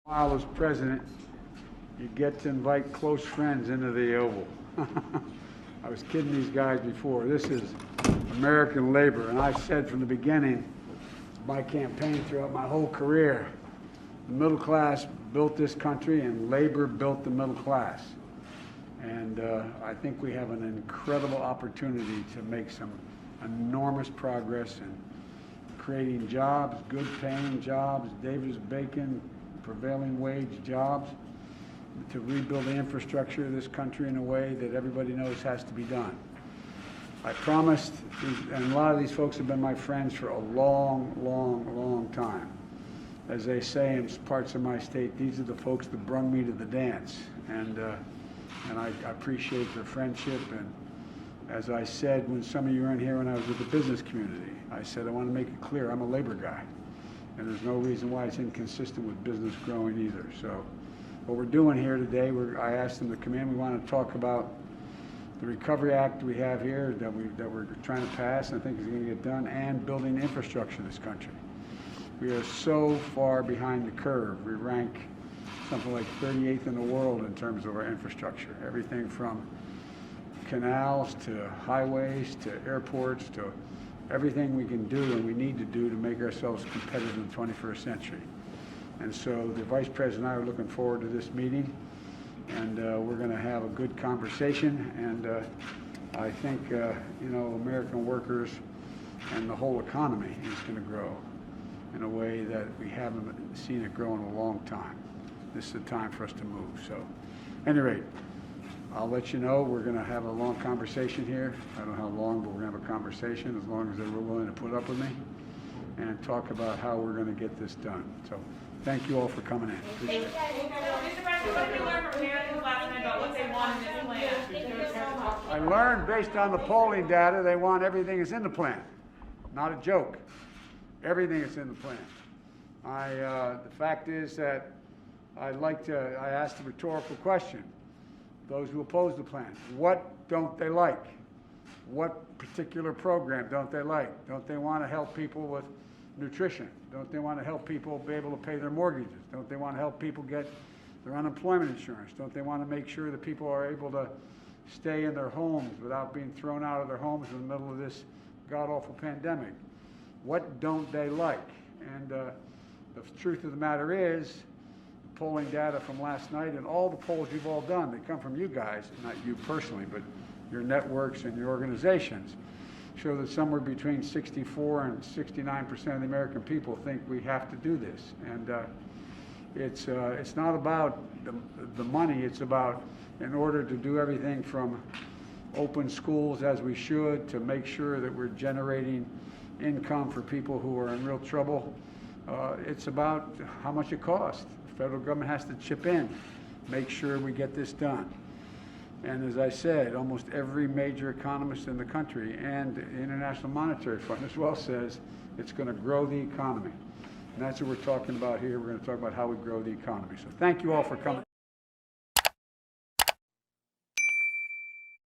While as president, you get to invite close friends into the Oval. I was kidding these guys before. This is American labor, and I've said from the beginning of my campaign throughout my whole career, the middle class built this country and labor built the middle class. And I think we have an incredible opportunity to make some enormous progress in creating jobs, good paying jobs, Davis-Bacon, prevailing wage jobs, to rebuild the infrastructure of this country in a way that everybody knows has to be done. I promised, and a lot of these folks have been my friends for a long time. As they say in parts of my state, these are the folks that brung me to the dance. And I appreciate their friendship. And as I said, when some of you weren't here when I was with the business community, I said I want to make it clear I'm a labor guy. And there's no reason why it's inconsistent with business growing either. So what we're doing here today, I asked them to come in. We want to talk about the Recovery Act we have here that we're trying to pass, and I think is going to get done, and building infrastructure in this country. We are so far behind the curve. We rank something like 38th in the world in terms of our infrastructure. Everything from canals to highways to airports to everything we can do and we need to do to make ourselves competitive in the 21st century. And so the Vice President and I are looking forward to this meeting, and we're going to have a good conversation. And I think, American workers and the whole economy is going to grow in a way that we haven't seen it grow in a long time. This is the time for us to move. So, at any rate, I'll let you know. We're going to have a long conversation here. I don't know how long, but we're going to have a conversation as long as they're willing to put up with me and talk about how we're going to get this done. So thank you all for coming in. Appreciate it. Mr. President, what did you learn from Americans last night about what they want in this plan? I learned based on the polling data they want everything that's in the plan. Not a joke. Everything that's in the plan. The fact is that I asked a rhetorical question. Those who oppose the plan, what don't they like? What particular program don't they like? Don't they want to help people with nutrition? Don't they want to help people be able to pay their mortgages? Don't they want to help people get their unemployment insurance? Don't they want to make sure that people are able to stay in their homes without being thrown out of their homes in the middle of this god-awful pandemic? What don't they like? And the truth of the matter is, polling data from last night and all the polls you've all done, they come from you guys, not you personally, but your networks and your organizations, show that somewhere between 64 and 69% of the American people think we have to do this. And it's not about the money, it's about, in order to do everything from open schools as we should, to make sure that we're generating income for people who are in real trouble, it's about how much it costs. The federal government has to chip in, make sure we get this done. And as I said, almost every major economist in the country and the International Monetary Fund as well says it's going to grow the economy. And that's what we're talking about here. We're going to talk about how we grow the economy. So thank you all for coming.